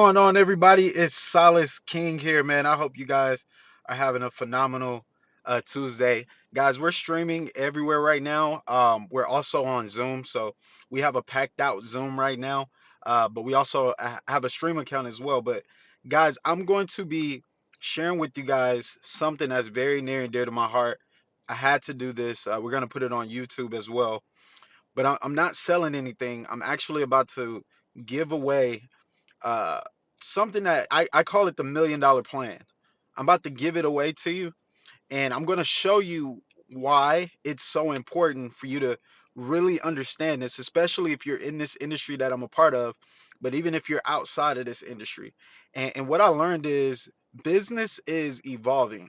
Going on, everybody? It's Silas King here, man. I hope you guys are having a phenomenal Tuesday. Guys, we're streaming everywhere right now. We're also on Zoom, so we have a packed out Zoom right now. But we also have a stream account as well. But guys, I'm going to be sharing with you guys something that's very near and dear to my heart. I had to do this. We're going to put it on YouTube as well. But I'm not selling anything. I'm actually about to give away uh, something that I call it the $1 million plan. I'm about to give it away to you, and I'm going to show you why it's so important for you to really understand this, especially if you're in this industry that I'm a part of, but even if you're outside of this industry. And what I learned is business is evolving.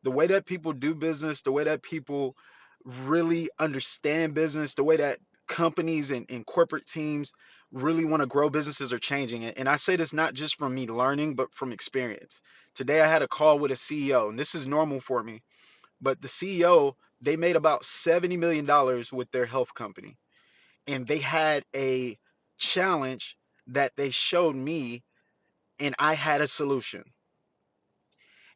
The way that people do business, the way that people really understand business, the way that companies and corporate teams really want to grow businesses are changing. And I say this not just from me learning, but from experience. Today I had a call with a CEO, and this is normal for me, but the CEO, they made about $70 million with their health company. And they had a challenge that they showed me, and I had a solution,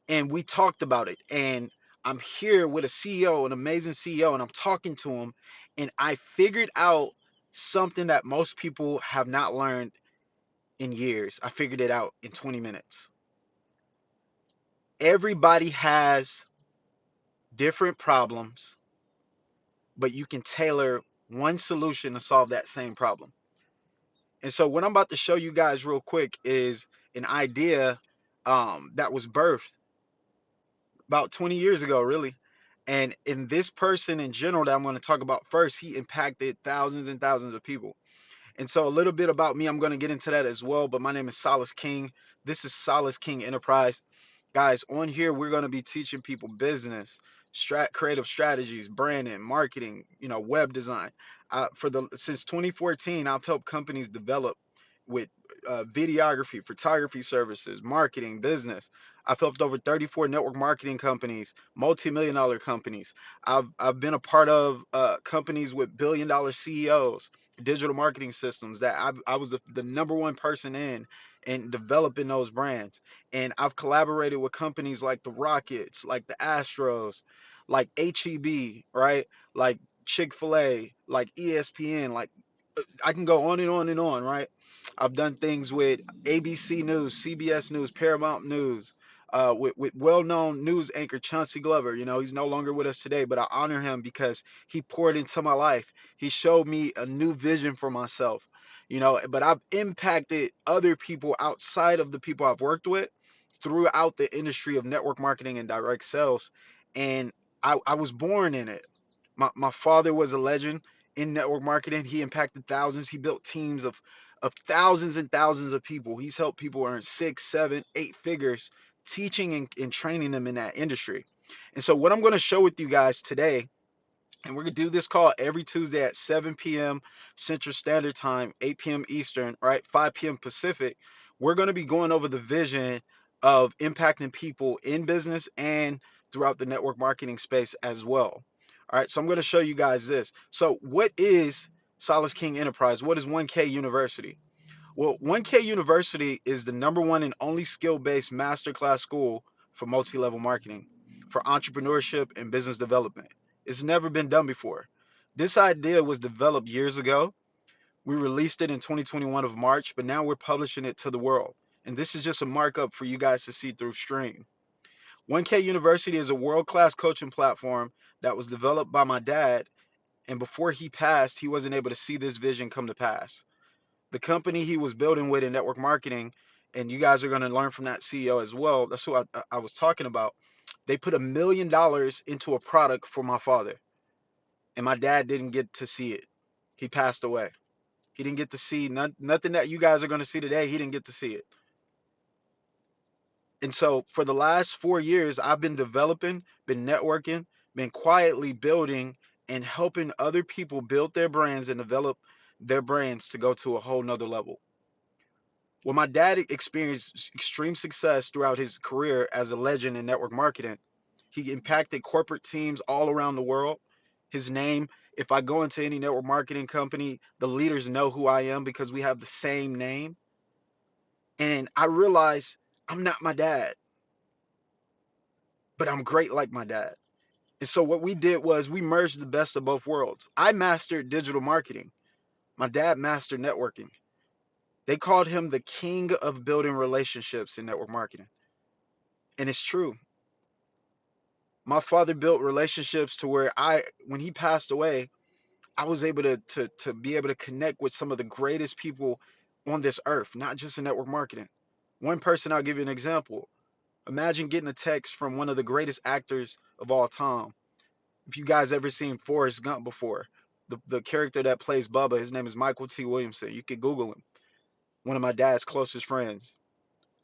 and we talked about it. And I'm here with a CEO, an amazing CEO, and I'm talking to him, and I figured out something that most people have not learned in years. I figured it out in 20 minutes. Everybody has different problems, but you can tailor one solution to solve that same problem. And so what I'm about to show you guys real quick is an idea that was birthed about 20 years ago, really. And in this person in general that I'm going to talk about first, he impacted thousands and thousands of people. And so a little bit about me, I'm going to get into that as well. But my name is Silas King. This is Silas King Enterprise. Guys, on here, we're going to be teaching people business, creative strategies, branding, marketing, web design. Since 2014, I've helped companies develop with videography, photography services, marketing, business. I've helped over 34 network marketing companies, multi-million dollar companies. I've been a part of companies with billion-dollar CEOs, digital marketing systems that I was the number one person in developing those brands. And I've collaborated with companies like the Rockets, like the Astros, like HEB, right? Like Chick-fil-A, like ESPN, like I can go on and on and on, right? I've done things with ABC News, CBS News, Paramount News, with well-known news anchor Chauncey Glover. He's no longer with us today, but I honor him because he poured into my life. He showed me a new vision for myself. But I've impacted other people outside of the people I've worked with throughout the industry of network marketing and direct sales. And I was born in it. My father was a legend in network marketing. He impacted thousands. He built teams of thousands and thousands of people. He's helped people earn 6, 7, 8 figures teaching and training them in that industry. And so what I'm going to show with you guys today, and we're going to do this call every Tuesday at 7 p.m. Central Standard Time, 8 p.m. Eastern, right? 5 p.m. Pacific. We're going to be going over the vision of impacting people in business and throughout the network marketing space as well. All right, so I'm going to show you guys this. So, what is Silas King Enterprise? What is 1K University? Well, 1K University is the number one and only skill-based masterclass school for multi-level marketing, for entrepreneurship and business development. It's never been done before. This idea was developed years ago. We released it in 2021 of March, but now we're publishing it to the world. And this is just a markup for you guys to see through stream. 1K University is a world-class coaching platform that was developed by my dad, and before he passed, he wasn't able to see this vision come to pass. The company he was building with in network marketing, and you guys are going to learn from that CEO as well. That's who I was talking about. They put $1 million into a product for my father, and my dad didn't get to see it. He passed away. He didn't get to see nothing that you guys are going to see today. He didn't get to see it. And so for the last 4 years, I've been developing, been networking, been quietly building and helping other people build their brands and develop their brands to go to a whole nother level. Well, my dad experienced extreme success throughout his career as a legend in network marketing. He impacted corporate teams all around the world. His name, if I go into any network marketing company, the leaders know who I am because we have the same name. And I realized I'm not my dad, but I'm great like my dad. And so what we did was we merged the best of both worlds. I mastered digital marketing. My dad mastered networking. They called him the king of building relationships in network marketing. And it's true. My father built relationships to where when he passed away, I was able to be able to connect with some of the greatest people on this earth, not just in network marketing. One person, I'll give you an example. Imagine getting a text from one of the greatest actors of all time. If you guys ever seen Forrest Gump before, the character that plays Bubba, his name is Michael T. Williamson. You could Google him. One of my dad's closest friends.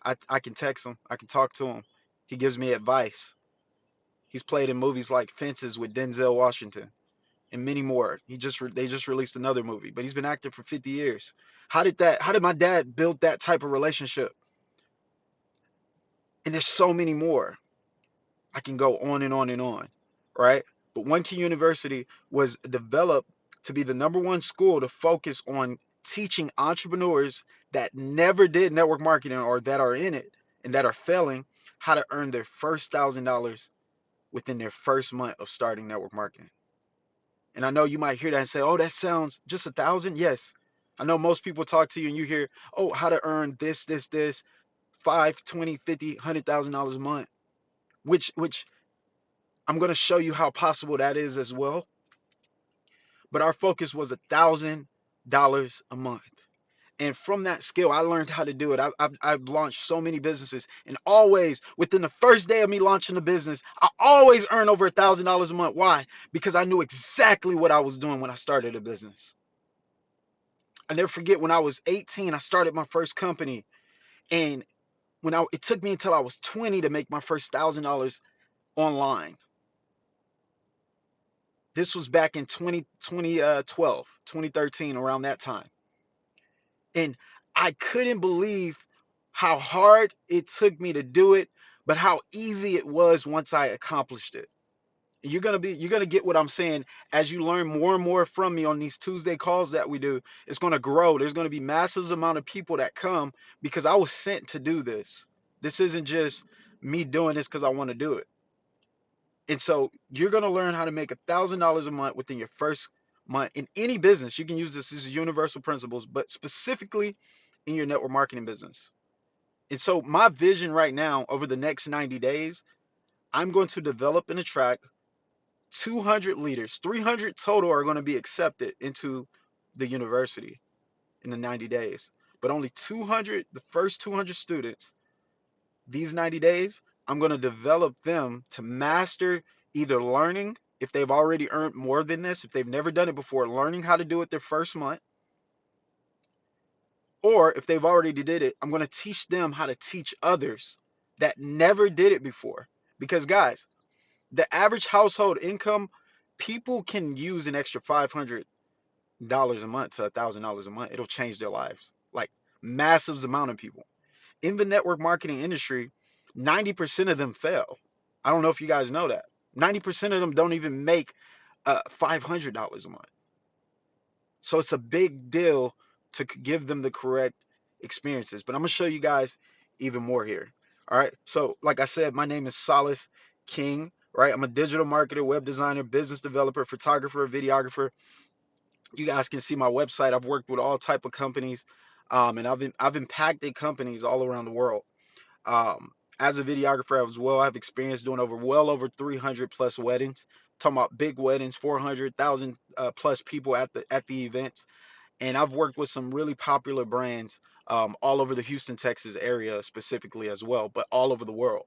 I can text him. I can talk to him. He gives me advice. He's played in movies like Fences with Denzel Washington and many more. They just released another movie, but he's been acting for 50 years. How did my dad build that type of relationship? And there's so many more. I can go on and on and on, right? But One Key University was developed to be the number 1 school to focus on teaching entrepreneurs that never did network marketing or that are in it and that are failing how to earn their first $1,000 within their first month of starting network marketing. And I know you might hear that and say, oh, that sounds just 1,000. Yes. I know most people talk to you and you hear, oh, how to earn this, 5, 20, 50, $100,000 a month, which I'm going to show you how possible that is as well. But our focus was $1,000 a month. And from that skill, I learned how to do it. I've launched so many businesses, and always within the first day of me launching the business, I always earn over $1,000 a month. Why? Because I knew exactly what I was doing when I started a business. I never forget when I was 18, I started my first company, and it took me until I was 20 to make my first $1,000 online. This was back in 2012, 2013, around that time. And I couldn't believe how hard it took me to do it, but how easy it was once I accomplished it. And you're gonna get what I'm saying as you learn more and more from me on these Tuesday calls that we do. It's gonna grow. There's gonna be massive amount of people that come because I was sent to do this. This isn't just me doing this because I want to do it. And so you're gonna learn how to make $1,000 a month within your first month in any business. You can use this as universal principles, but specifically in your network marketing business. And so my vision right now over the next 90 days, I'm going to develop and attract 200 leaders. 300 total are going to be accepted into the university in the 90 days. But only 200, the first 200 students, these 90 days, I'm going to develop them to master either learning, if they've already earned more than this, if they've never done it before, learning how to do it their first month, or if they've already did it, I'm going to teach them how to teach others that never did it before. Because guys, the average household income, people can use an extra $500 a month to $1,000 a month. It'll change their lives. Like massive amount of people. In the network marketing industry, 90% of them fail. I don't know if you guys know that. 90% of them don't even make $500 a month. So it's a big deal to give them the correct experiences. But I'm going to show you guys even more here. All right. So, like I said, my name is Silas King, right? I'm a digital marketer, web designer, business developer, photographer, videographer. You guys can see my website. I've worked with all type of companies, and I've impacted companies all around the world. As a videographer as well, I have experience doing well over 300 plus weddings. Talking about big weddings, 400,000 plus people at the events. And I've worked with some really popular brands all over the Houston, Texas area specifically as well, but all over the world.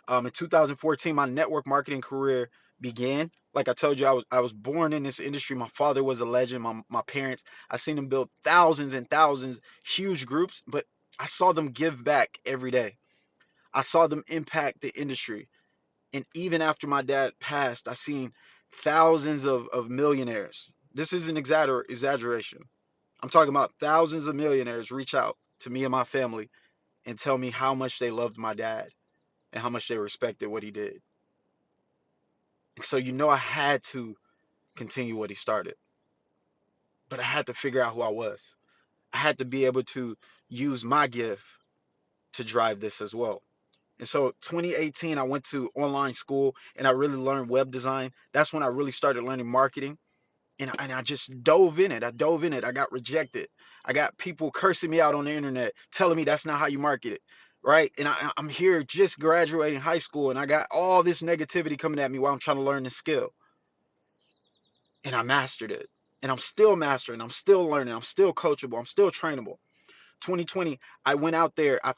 In 2014, my network marketing career began. Like I told you, I was born in this industry. My father was a legend. My parents, I seen them build thousands and thousands, huge groups, but I saw them give back every day. I saw them impact the industry. And even after my dad passed, I seen thousands of millionaires. This isn't exaggeration. I'm talking about thousands of millionaires reach out to me and my family and tell me how much they loved my dad and how much they respected what he did. And so I had to continue what he started. But I had to figure out who I was. I had to be able to use my gift to drive this as well. And so 2018, I went to online school and I really learned web design. That's when I really started learning marketing. And I just dove in it. I dove in it. I got rejected. I got people cursing me out on the internet, telling me that's not how you market it. Right. And I'm here just graduating high school and I got all this negativity coming at me while I'm trying to learn this skill. And I mastered it. And I'm still mastering. I'm still learning. I'm still coachable. I'm still trainable. 2020, I went out there. I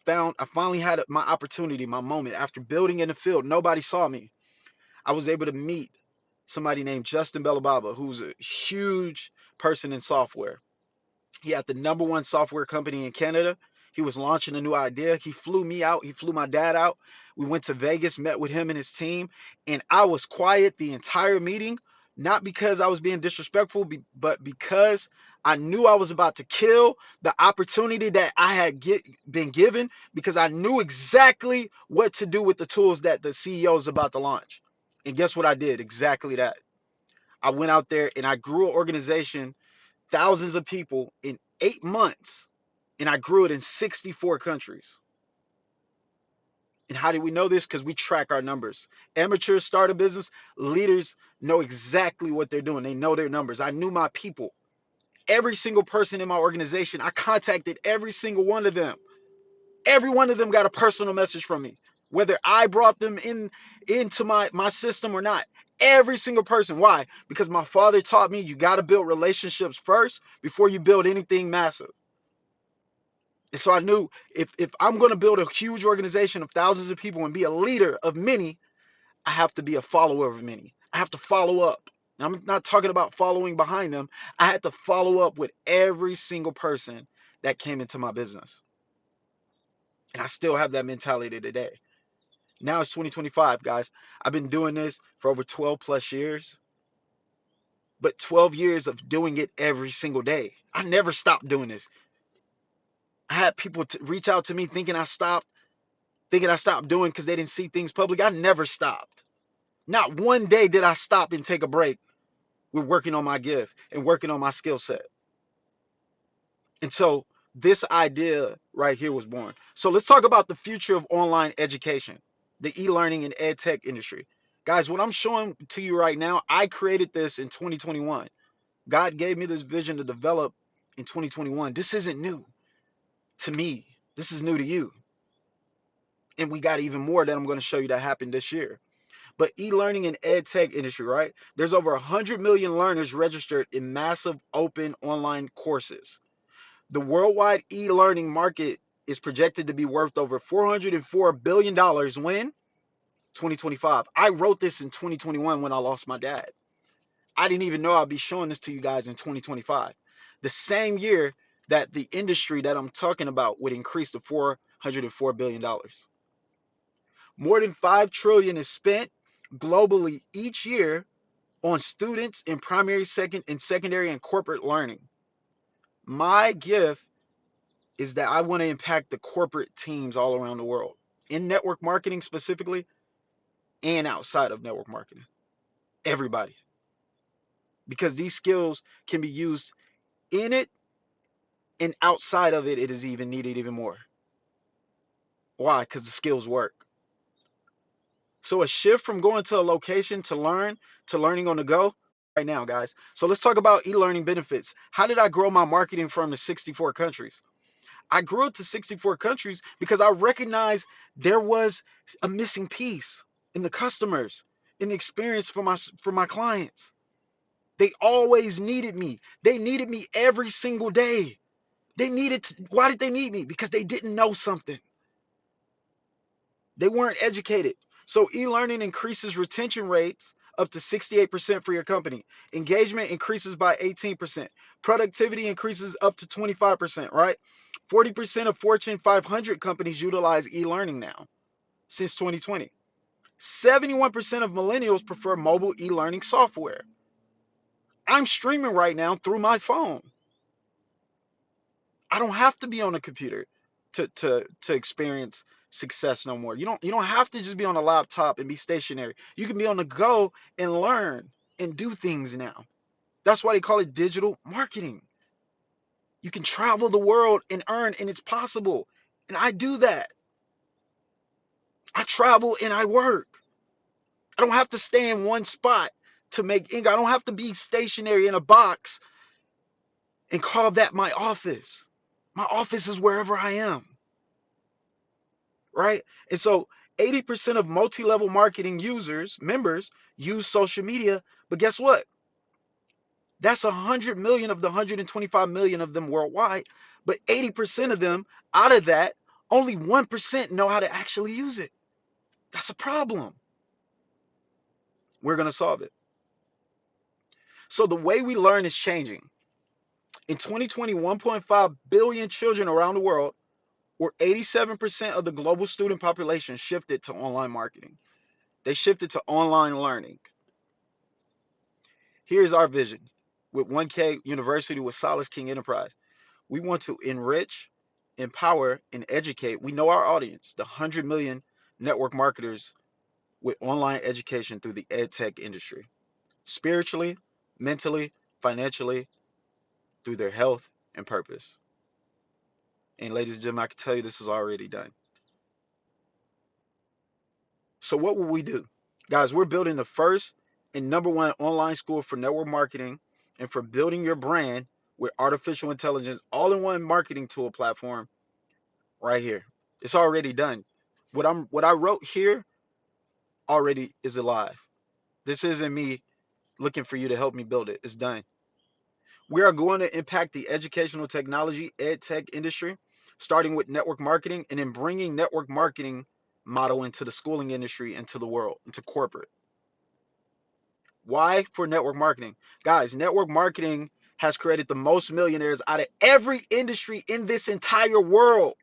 finally had my opportunity, my moment. After building in the field, nobody saw me. I was able to meet somebody named Justin Bellababa, who's a huge person in software. He had the #1 software company in Canada. He was launching a new idea. He flew me out. He flew my dad out. We went to Vegas, met with him and his team, and I was quiet the entire meeting, not because I was being disrespectful, but because I knew I was about to kill the opportunity that I had been given, because I knew exactly what to do with the tools that the CEO is about to launch. And guess what I did? Exactly that. I went out there and I grew an organization, thousands of people in 8 months, and I grew it in 64 countries. And how do we know this? Because we track our numbers. Amateurs start a business, leaders know exactly what they're doing. They know their numbers. I knew my people. Every single person in my organization, I contacted every single one of them. Every one of them got a personal message from me, whether I brought them into my system or not. Every single person. Why? Because my father taught me you got to build relationships first before you build anything massive. And so I knew if I'm going to build a huge organization of thousands of people and be a leader of many, I have to be a follower of many. I have to follow up. Now, I'm not talking about following behind them. I had to follow up with every single person that came into my business. And I still have that mentality today. Now it's 2025, guys. I've been doing this for over 12 plus years, but 12 years of doing it every single day. I never stopped doing this. I had people reach out to me thinking I stopped doing because they didn't see things public. I never stopped. Not one day did I stop and take a break with working on my gift and working on my skill set. And so this idea right here was born. So let's talk about the future of online education, the e-learning and ed tech industry. Guys, what I'm showing to you right now, I created this in 2021. God gave me this vision to develop in 2021. This isn't new to me. This is new to you. And we got even more that I'm going to show you that happened this year. But e-learning and ed tech industry, right? There's over 100 million learners registered in massive open online courses. The worldwide e-learning market is projected to be worth over $404 billion when 2025. I wrote this in 2021 when I lost my dad. I didn't even know I'd be showing this to you guys in 2025. The same year that the industry that I'm talking about would increase to $404 billion. More than 5 trillion is spent globally each year on students in primary, secondary, and corporate learning. My gift is that I want to impact the corporate teams all around the world, in network marketing specifically, and outside of network marketing. Everybody. Because these skills can be used in it, and outside of it, it is even needed even more. Why? Because the skills work. So a shift from going to a location to learn to learning on the go right now, guys. So let's talk about e-learning benefits. How did I grow my marketing from the 64 countries? I grew it to 64 countries because I recognized there was a missing piece in the customers, in the experience for my clients. They always needed me. They needed me every single day. Why did they need me? Because they didn't know something. They weren't educated. So e-learning increases retention rates up to 68% for your company. Engagement increases by 18%. Productivity increases up to 25%, right? 40% of Fortune 500 companies utilize e-learning now since 2020. 71% of millennials prefer mobile e-learning software. I'm streaming right now through my phone. I don't have to be on a computer to experience success no more. You don't have to just be on a laptop and be stationary. You can be on the go and learn and do things now. That's why they call it digital marketing. You can travel the world and earn, and it's possible. And I do that. I travel and I work. I don't have to stay in one spot to make income. I don't have to be stationary in a box and call that my office. My office is wherever I am, right? And so 80% of multi-level marketing users, members, use social media. But guess what? That's 100 million of the 125 million of them worldwide. But 80% of them, out of that, only 1% know how to actually use it. That's a problem. We're going to solve it. So the way we learn is changing. In 2020, 1.5 billion children around the world, or 87% of the global student population, shifted to online marketing. They shifted to online learning. Here's our vision with 1K University with Silas King Enterprise. We want to enrich, empower, and educate. We know our audience, the 100 million network marketers, with online education through the ed tech industry, spiritually, mentally, financially, through their health and purpose. And ladies and gentlemen, I can tell you this is already done. So what will we do? Guys, we're building the first and number one online school for network marketing and for building your brand with artificial intelligence, all-in-one marketing tool platform right here. It's already done. What I wrote here already is alive. This isn't me looking for you to help me build it. It's done. We are going to impact the educational technology, ed tech industry, starting with network marketing and then bringing network marketing model into the schooling industry, into the world, into corporate. Why for network marketing? Guys, network marketing has created the most millionaires out of every industry in this entire world.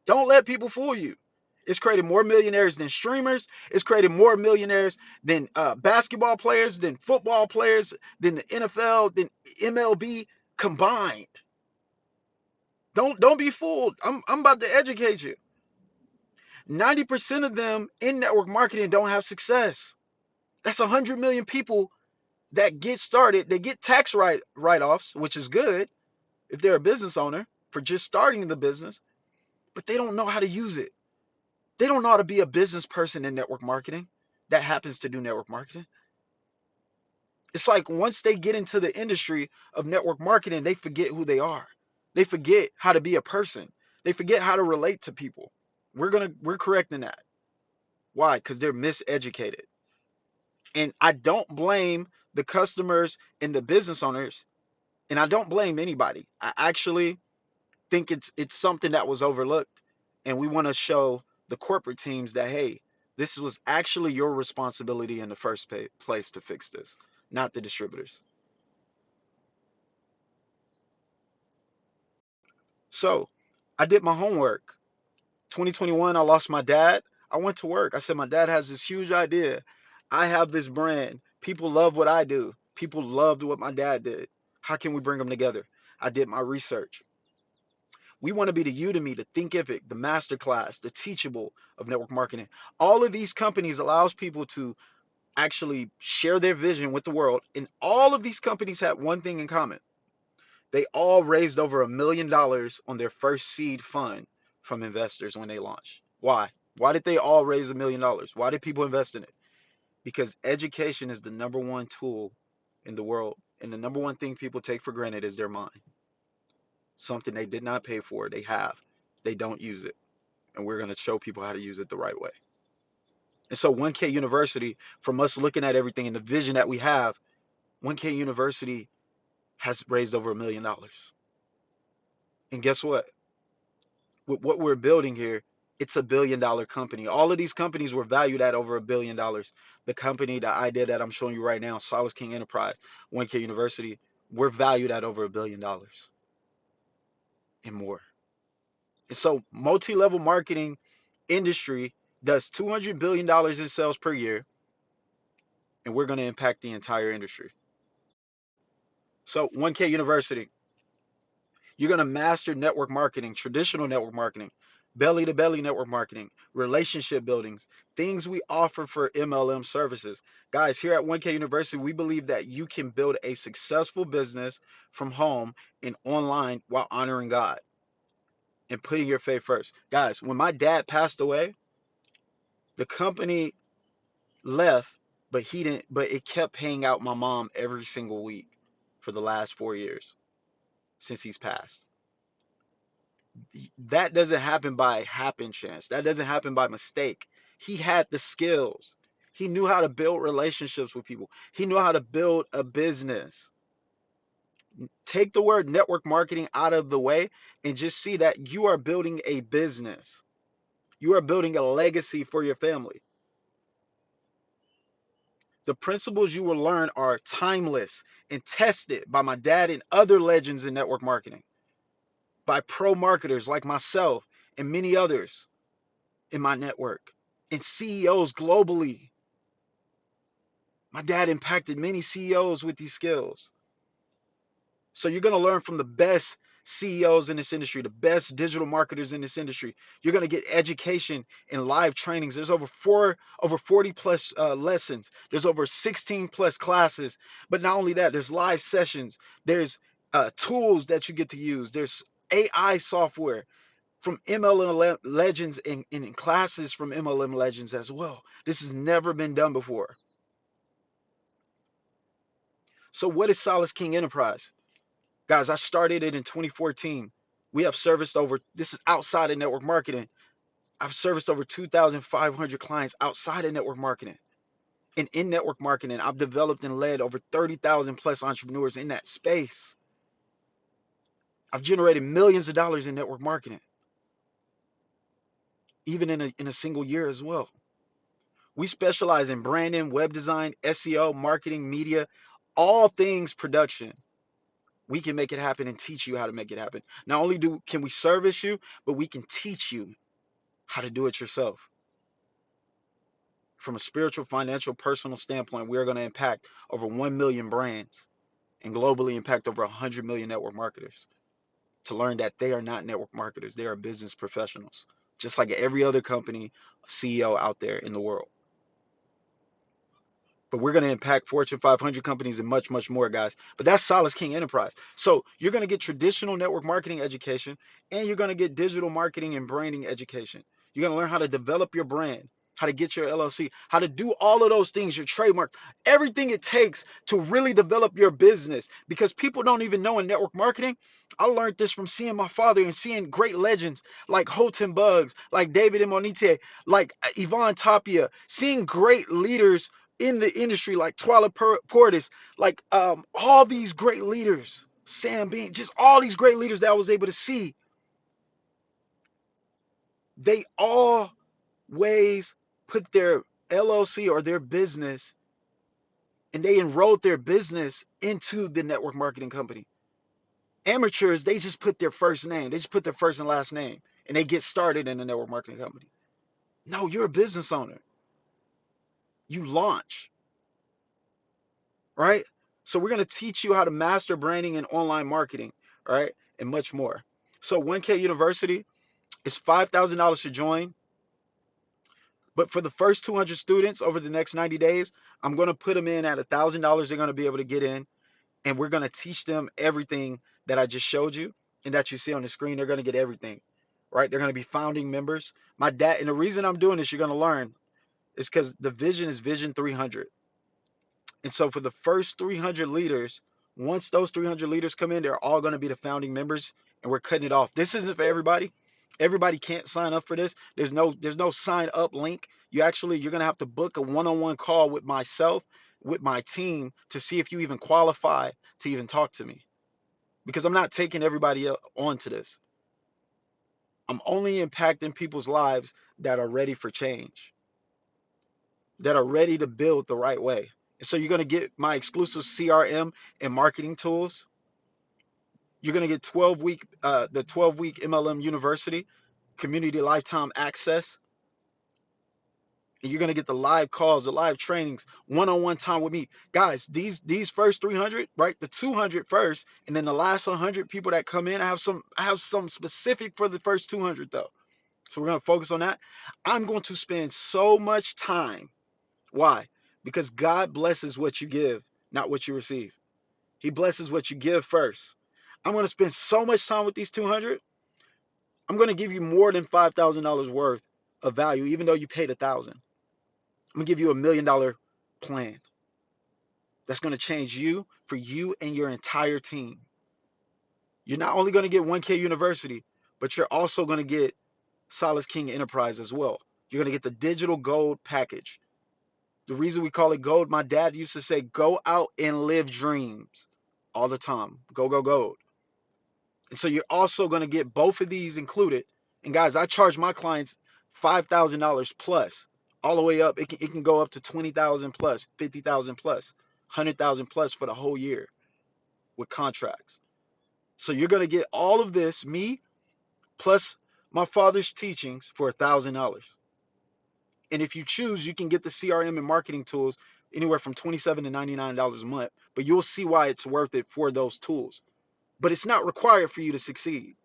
Don't let people fool you. It's created more millionaires than streamers. It's created more millionaires than basketball players, than football players, than the NFL, than MLB combined. Don't be fooled. I'm about to educate you. 90% of them in network marketing don't have success. That's 100 million people that get started. They get tax write-offs, which is good if they're a business owner for just starting the business, but they don't know how to use it. They don't know how to be a business person in network marketing that happens to do network marketing. It's like once they get into the industry of network marketing, they forget who they are. They forget how to be a person. They forget how to relate to people. We're correcting that. Why? Because they're miseducated. And I don't blame the customers and the business owners, and I don't blame anybody. I actually think it's something that was overlooked, and we want to show the corporate teams that, hey, this was actually your responsibility in the first place to fix this, not the distributors. So I did my homework. 2021, I lost my dad. I went to work. I said, my dad has this huge idea. I have this brand. People love what I do. People loved what my dad did. How can we bring them together? I did my research. We want to be the Udemy, the Thinkific, the Masterclass, the Teachable of network marketing. All of these companies allows people to actually share their vision with the world. And all of these companies had one thing in common. They all raised over $1 million on their first seed fund from investors when they launched. Why? Why did they all raise $1 million? Why did people invest in it? Because education is the number one tool in the world. And the number one thing people take for granted is their mind. Something they did not pay for, they have. They don't use it. And we're going to show people how to use it the right way. And so 1K University, from us looking at everything and the vision that we have, 1K University has raised over $1 million. And guess what? With what we're building here, it's $1 billion company. All of these companies were valued at over $1 billion. The company, the idea that I'm showing you right now, Silas King Enterprise, 1K University, we're valued at over $1 billion and more. And so multi-level marketing industry does $200 billion in sales per year, and we're going to impact the entire industry. So 1K University, you're going to master network marketing, traditional network marketing, belly to belly network marketing, relationship buildings, things we offer for MLM services. Guys, here at 1K University, we believe that you can build a successful business from home and online while honoring God and putting your faith first. Guys, when my dad passed away, The company left, but he didn't. But it kept paying out my mom every single week for the last 4 years since he's passed. That doesn't happen by happen chance. That doesn't happen by mistake. He had the skills. He knew how to build relationships with people. He knew how to build a business. Take the word network marketing out of the way and just see that you are building a business. You are building a legacy for your family. The principles you will learn are timeless and tested by my dad and other legends in network marketing, by pro marketers like myself and many others in my network, and CEOs globally. My dad impacted many CEOs with these skills. So you're going to learn from the best CEOs in this industry, the best digital marketers in this industry. You're going to get education and live trainings. There's over 40 plus lessons. There's over 16 plus classes. But not only that, there's live sessions. There's tools that you get to use. There's AI software from MLM legends and classes from MLM legends as well. This has never been done before. So what is Silas King Enterprise? Guys, I started it in 2014. We have serviced over, this is outside of network marketing. I've serviced over 2,500 clients outside of network marketing. And in network marketing, I've developed and led over 30,000 plus entrepreneurs in that space. I've generated millions of dollars in network marketing, even in a single year as well. We specialize in branding, web design, SEO, marketing, media, all things production. We can make it happen and teach you how to make it happen. Not only can we service you, but we can teach you how to do it yourself. From a spiritual, financial, personal standpoint, we are going to impact over 1 million brands and globally impact over 100 million network marketers to learn that they are not network marketers. They are business professionals, just like every other company CEO out there in the world. But we're going to impact Fortune 500 companies and much, much more, guys. But that's Silas King Enterprise. So you're going to get traditional network marketing education, and you're going to get digital marketing and branding education. You're going to learn how to develop your brand, how to get your LLC, how to do all of those things, your trademark, everything it takes to really develop your business. Because people don't even know in network marketing. I learned this from seeing my father and seeing great legends like Houghton Bugs, like David Imonite, like Yvonne Tapia, seeing great leaders in the industry like Twila Portis, like all these great leaders, Sam Bean, just all these great leaders that I was able to see. They always put their LLC or their business, and they enrolled their business into the network marketing company. Amateurs, they just put their first name, they just put their first and last name, and they get started in the network marketing company. No, you're a business owner. You launch, right? So we're going to teach you how to master branding and online marketing, right? And much more. So 1K University is $5,000 to join. But for the first 200 students over the next 90 days, I'm going to put them in at $1,000. They're going to be able to get in, and we're going to teach them everything that I just showed you and that you see on the screen. They're going to get everything, right? They're going to be founding members. My dad, and the reason I'm doing this, you're going to learn, is because the vision is Vision 300. And so for the first 300 leaders, once those 300 leaders come in, they're all going to be the founding members, and we're cutting it off. This isn't for everybody. Everybody can't sign up for this. There's no sign up link. You're going to have to book a one-on-one call with myself, with my team, to see if you even qualify to even talk to me. Because I'm not taking everybody onto this. I'm only impacting people's lives that are ready for change, that are ready to build the right way. And so you're going to get my exclusive CRM and marketing tools. You're going to get the 12-week MLM University community lifetime access. And you're going to get the live calls, the live trainings, one-on-one time with me. Guys, these first 300, right? The 200 first, and then the last 100 people that come in, I have some specific for the first 200 though. So we're going to focus on that. I'm going to spend so much time. Why? Because God blesses what you give, not what you receive. He blesses what you give first. I'm going to spend so much time with these 200. I'm going to give you more than $5,000 worth of value, even though you paid $1,000. I'm gonna give you $1 million plan that's gonna change you for you and your entire team. You're not only gonna get 1K University, but you're also gonna get Silas King Enterprise as well. You're gonna get the digital gold package. The reason we call it gold, my dad used to say, go out and live dreams all the time. Go, go, gold. And so you're also going to get both of these included. And guys, I charge my clients $5,000 plus, all the way up. It can go up to 20,000 plus, 50,000 plus, 100,000 plus for the whole year with contracts. So you're going to get all of this, me plus my father's teachings for $1,000. And if you choose, you can get the CRM and marketing tools anywhere from $27 to $99 a month. But you'll see why it's worth it for those tools. But it's not required for you to succeed.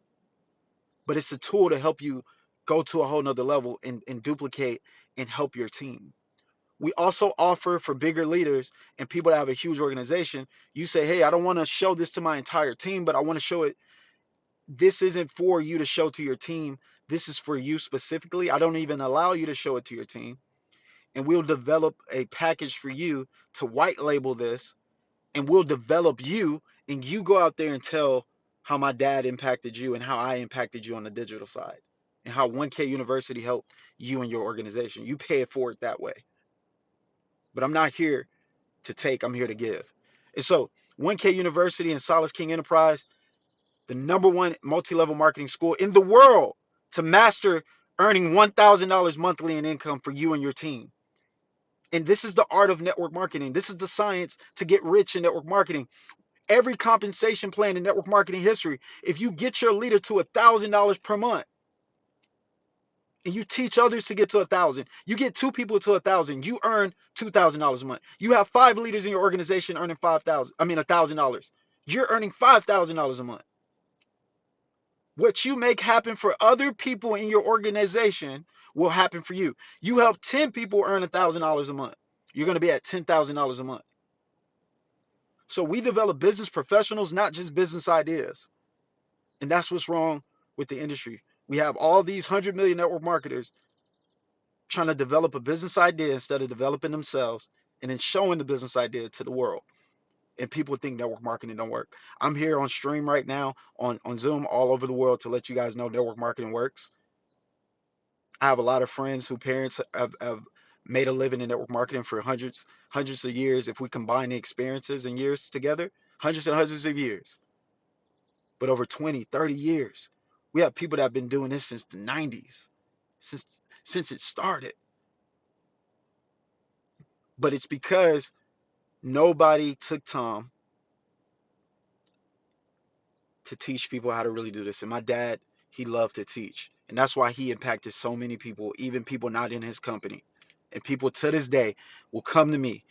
But it's a tool to help you go to a whole nother level and duplicate and help your team. We also offer for bigger leaders and people that have a huge organization. You say, hey, I don't want to show this to my entire team, but I want to show it. This isn't for you to show to your team. This is for you specifically. I don't even allow you to show it to your team. And we'll develop a package for you to white label this, and we'll develop you, and you go out there and tell how my dad impacted you and how I impacted you on the digital side, and how 1K University helped you and your organization. You pay it forward that way. But I'm not here to take, I'm here to give. And so 1K University and Silas King Enterprise, the #1 multi-level marketing school in the world to master earning $1,000 monthly in income for you and your team. And this is the art of network marketing. This is the science to get rich in network marketing. Every compensation plan in network marketing history, if you get your leader to $1,000 per month and you teach others to get to 1,000, you get 2 people to 1,000, you earn $2,000 a month. You have 5 leaders in your organization earning $1,000. You're earning $5,000 a month. What you make happen for other people in your organization will happen for you. You help 10 people earn $1,000 a month. You're going to be at $10,000 a month. So we develop business professionals, not just business ideas. And that's what's wrong with the industry. We have all these 100 million network marketers trying to develop a business idea instead of developing themselves and then showing the business idea to the world. And people think network marketing don't work. I'm here on stream right now on Zoom all over the world to let you guys know network marketing works. I have a lot of friends whose parents have made a living in network marketing for hundreds of years. If we combine the experiences and years together, hundreds and hundreds of years. But over 20, 30 years. We have people that have been doing this since the 90s, since since it started. But it's because nobody took time to teach people how to really do this. And my dad, he loved to teach. And that's why he impacted so many people, even people not in his company. And people to this day will come to me.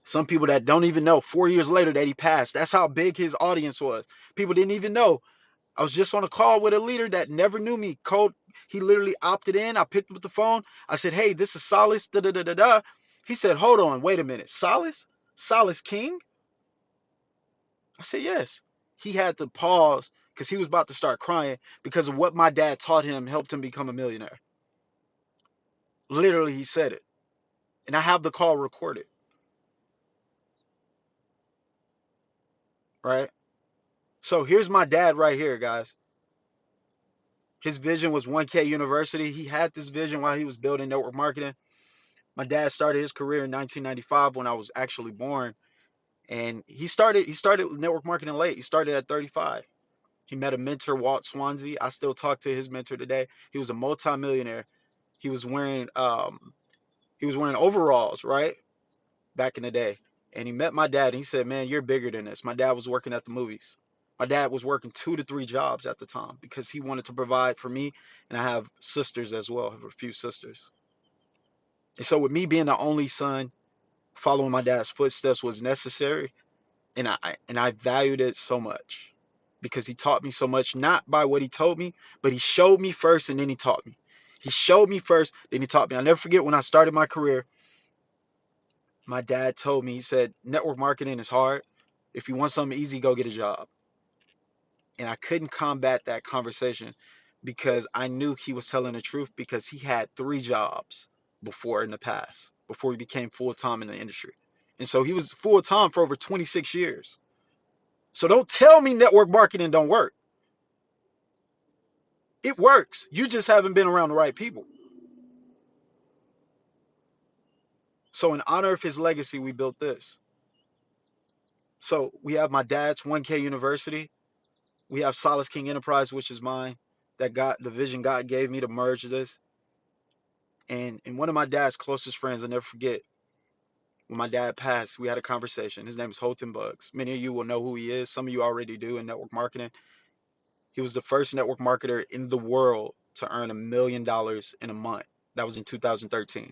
Some people that don't even know 4 years later that he passed. That's how big his audience was. People didn't even know. I was just on a call with a leader that never knew me. He literally opted in. I picked up the phone. I said, hey, this is Silas. Da da da da da. He said, hold on, wait a minute. Silas? Silas King? I said, yes. He had to pause because he was about to start crying because of what my dad taught him helped him become a millionaire. Literally, he said it. And I have the call recorded, right? So here's my dad right here, guys. His vision was 1K University. He had this vision while he was building network marketing. My dad started his career in 1995 when I was actually born, and he started network marketing late. He started at 35. He met a mentor, Walt Swansea. I still talk to his mentor today. He was a multimillionaire. He was wearing overalls, right? Back in the day. And he met my dad and he said, "Man, you're bigger than this." My dad was working at the movies. My dad was working 2 to 3 jobs at the time because he wanted to provide for me, and I have sisters as well. I have a few sisters. And so with me being the only son, following my dad's footsteps was necessary, and I valued it so much because he taught me so much, not by what he told me, but he showed me first and then he taught me. He showed me first, then he taught me. I'll never forget when I started my career, my dad told me, he said, network marketing is hard. If you want something easy, go get a job. And I couldn't combat that conversation because I knew he was telling the truth because he had 3 jobs before in the past. before he became full-time in the industry. And so he was full-time for over 26 years. So don't tell me network marketing don't work. It works. You just haven't been around the right people. So in honor of his legacy, we built this. So we have my dad's 1K University. We have Silas King Enterprise, which is mine, that got the vision God gave me to merge this. And one of my dad's closest friends, I'll never forget, when my dad passed, we had a conversation. His name is Holton Bugs. Many of you will know who he is. Some of you already do in network marketing. He was the first network marketer in the world to earn $1 million in a month. That was in 2013.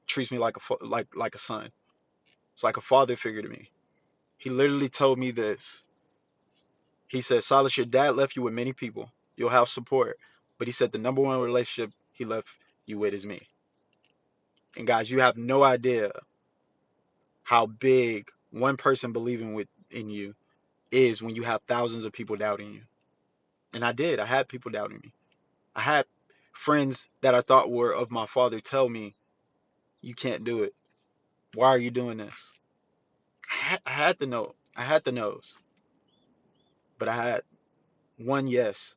Treats me like a son. It's like a father figure to me. He literally told me this. He said, Silas, your dad left you with many people. You'll have support. But he said the number one relationship he left you with is me. And guys, you have no idea how big one person believing in you is when you have thousands of people doubting you. And I did. I had people doubting me. I had friends that I thought were of my father tell me, you can't do it. Why are you doing this? I had to know. I had the nose. But I had one yes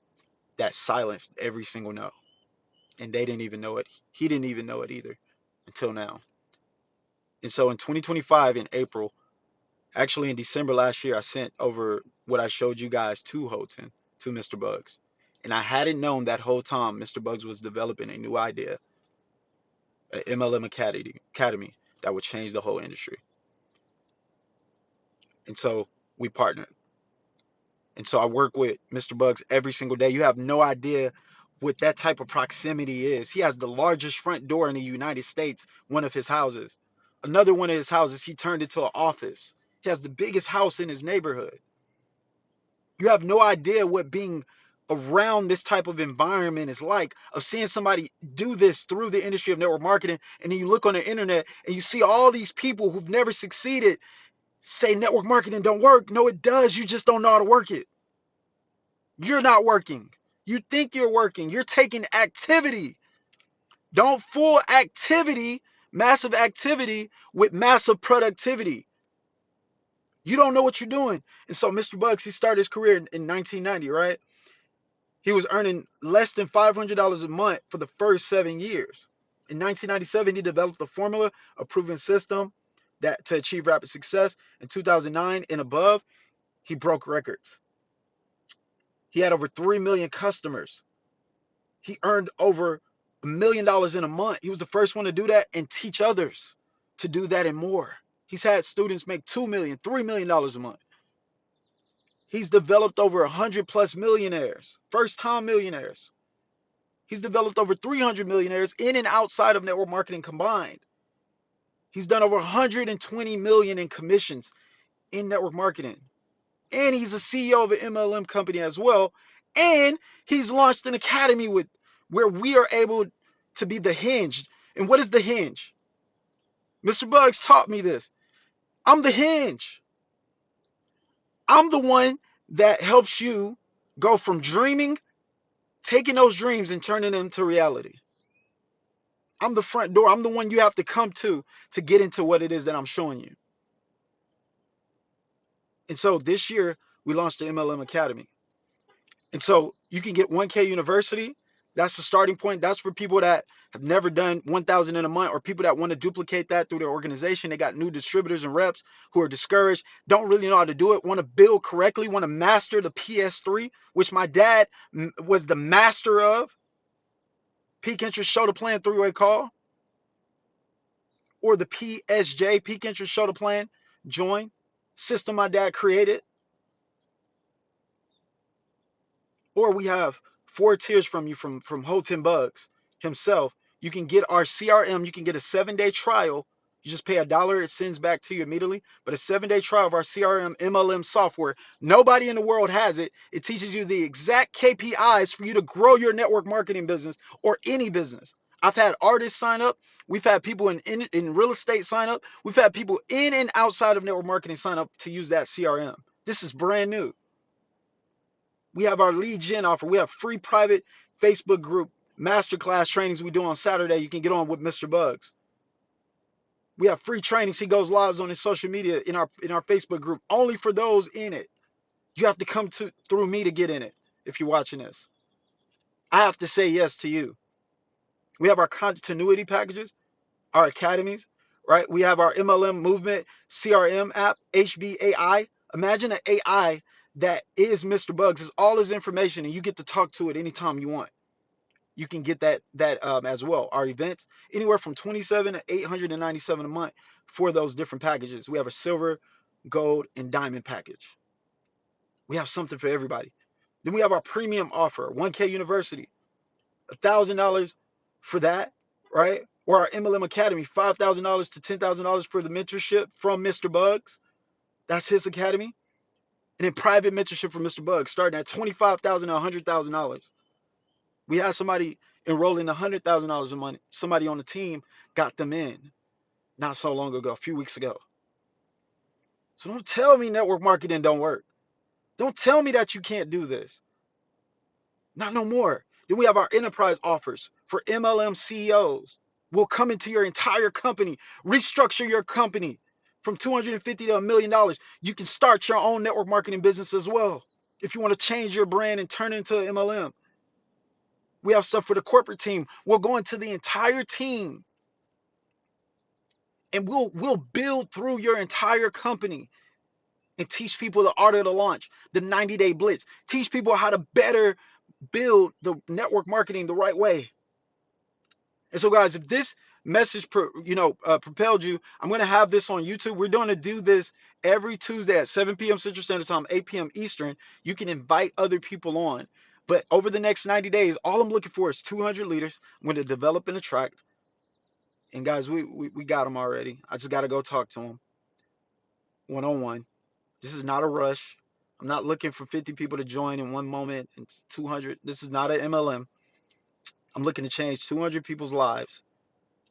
that silenced every single no. And they didn't even know it. He didn't even know it either until now. And so in 2025, in April, actually in December last year, I sent over what I showed you guys to Houghton, to Mr. Bugs. And I hadn't known that whole time Mr. Bugs was developing a new idea, an MLM Academy that would change the whole industry. And so we partnered. And so I work with Mr. Bugs every single day. You have no idea what that type of proximity is. He has the largest front door in the United States, one of his houses. Another one of his houses, he turned into an office. He has the biggest house in his neighborhood. You have no idea what being around this type of environment is like, of seeing somebody do this through the industry of network marketing. And then you look on the internet and you see all these people who've never succeeded say network marketing don't work. No, it does. You just don't know how to work it. You're not working. You think you're working. You're taking activity. Don't fool activity, massive activity, with massive productivity. You don't know what you're doing. And so Mr. Bugs, he started his career in 1990, right? He was earning less than $500 a month for the first 7 years. In 1997, he developed a formula, a proven system that to achieve rapid success. In 2009 and above, he broke records. He had over 3 million customers. He earned over $1 million in a month. He was the first one to do that and teach others to do that and more. He's had students make $2 million, $3 million a month. He's developed over 100 plus millionaires, first time millionaires. He's developed over 300 millionaires in and outside of network marketing combined. He's done over 120 million in commissions in network marketing. And he's a CEO of an MLM company as well. And he's launched an academy where we are able to be the hinge. And what is the hinge? Mr. Bugs taught me this. I'm the hinge. I'm the one that helps you go from dreaming, taking those dreams and turning them into reality. I'm the front door. I'm the one you have to come to get into what it is that I'm showing you. And so this year, we launched the MLM Academy. And so you can get 1K University. That's the starting point. That's for people that have never done 1,000 in a month, or people that want to duplicate that through their organization. They got new distributors and reps who are discouraged, don't really know how to do it, want to build correctly, want to master the PS3, which my dad was the master of. Peak interest show to plan three-way call, or the PSJ, peak interest show to plan join system my dad created. Or we have 4 tiers from you from Houghton Bugs himself. You can get our CRM. You can get a 7-day trial. You just pay $1. It sends back to you immediately. But a 7-day trial of our CRM MLM software. Nobody in the world has it. It teaches you the exact KPIs for you to grow your network marketing business or any business. I've had artists sign up. We've had people in real estate sign up. We've had people in and outside of network marketing sign up to use that CRM. This is brand new. We have our lead gen offer. We have free private Facebook group Masterclass trainings we do on Saturday, you can get on with Mr. Bugs. We have free trainings. He goes live on his social media in our Facebook group, only for those in it. You have to come through me to get in it. If you're watching this, I have to say yes to you. We have our continuity packages, our academies, right? We have our MLM movement CRM app, HBAI. Imagine an AI that is Mr. Bugs, is all his information, and you get to talk to it anytime you want. You can get that as well. Our events, anywhere from 27 to 897 a month for those different packages. We have a silver, gold, and diamond package. We have something for everybody. Then we have our premium offer, 1K University, $1,000 for that, right? Or our MLM Academy, $5,000 to $10,000 for the mentorship from Mr. Bugs. That's his academy. And then private mentorship from Mr. Bugs, starting at $25,000 to $100,000. We had somebody enrolling $100,000 a month. Somebody on the team got them in not so long ago, a few weeks ago. So don't tell me network marketing don't work. Don't tell me that you can't do this. Not no more. Then we have our enterprise offers for MLM CEOs. We'll come into your entire company, restructure your company from $250 to $1 million. You can start your own network marketing business as well. If you want to change your brand and turn it into an MLM. We have stuff for the corporate team. We'll go into the entire team and we'll build through your entire company and teach people the art of the launch, the 90-day blitz, teach people how to better build the network marketing the right way. And so, guys, if this message propelled you, I'm going to have this on YouTube. We're going to do this every Tuesday at 7 p.m. Central Standard Time, 8 p.m. Eastern. You can invite other people on. But over the next 90 days, all I'm looking for is 200 leaders. I'm going to develop and attract. And guys, we got them already. I just got to go talk to them one-on-one. This is not a rush. I'm not looking for 50 people to join in one moment and 200. This is not an MLM. I'm looking to change 200 people's lives.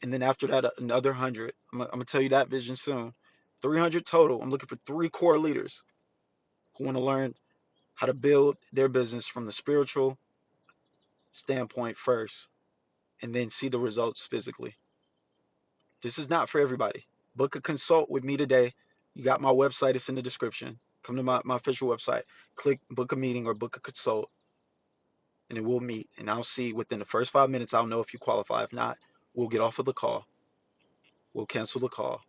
And then after that, another 100. I'm going to tell you that vision soon. 300 total. I'm looking for 3 core leaders who want to learn how to build their business from the spiritual standpoint first and then see the results physically. This is not for everybody. Book a consult with me today. You got my website. It's in the description. Come to my official website. Click book a meeting or book a consult. And then we'll meet. And I'll see within the first 5 minutes, I'll know if you qualify. If not, we'll get off of the call. We'll cancel the call.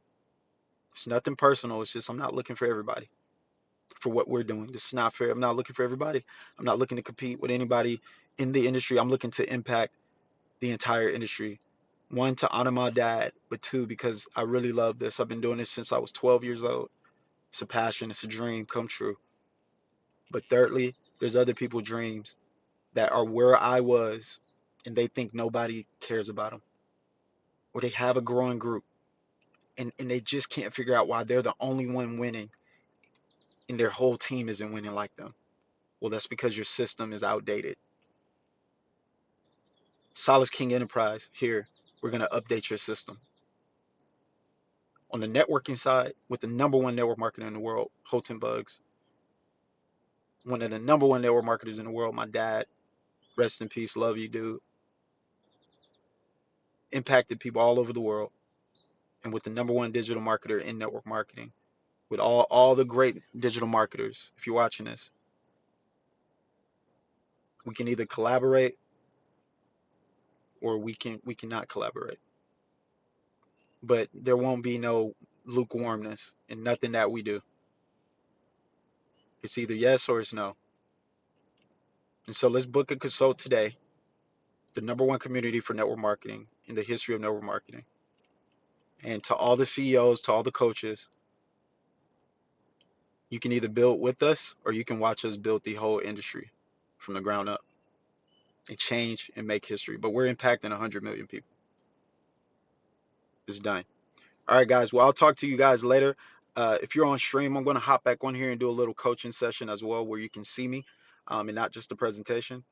It's nothing personal. It's just I'm not looking for everybody for what we're doing. This is not fair. I'm not looking for everybody. I'm not looking to compete with anybody in the industry. I'm looking to impact the entire industry. 1, to honor my dad, but 2, because I really love this. I've been doing this since I was 12 years old. It's a passion. It's a dream come true. But thirdly, there's other people's dreams that are where I was and they think nobody cares about them. Or they have a growing group and they just can't figure out why they're the only one winning and their whole team isn't winning like them. Well, that's because your system is outdated. Silas King Enterprise, here, we're going to update your system. On the networking side, with the #1 network marketer in the world, Houghton Bugs, one of the #1 network marketers in the world, my dad, rest in peace, love you, dude, impacted people all over the world. And with the #1 digital marketer in network marketing, with all the great digital marketers, if you're watching this, we can either collaborate or we cannot collaborate. But there won't be no lukewarmness in nothing that we do. It's either yes or it's no. And so let's book a consult today. The #1 community for network marketing in the history of network marketing. And to all the CEOs, to all the coaches, you can either build with us or you can watch us build the whole industry from the ground up and change and make history. But we're impacting 100 million people. It's done. All right, guys. Well, I'll talk to you guys later. If you're on stream, I'm going to hop back on here and do a little coaching session as well where you can see me and not just the presentation.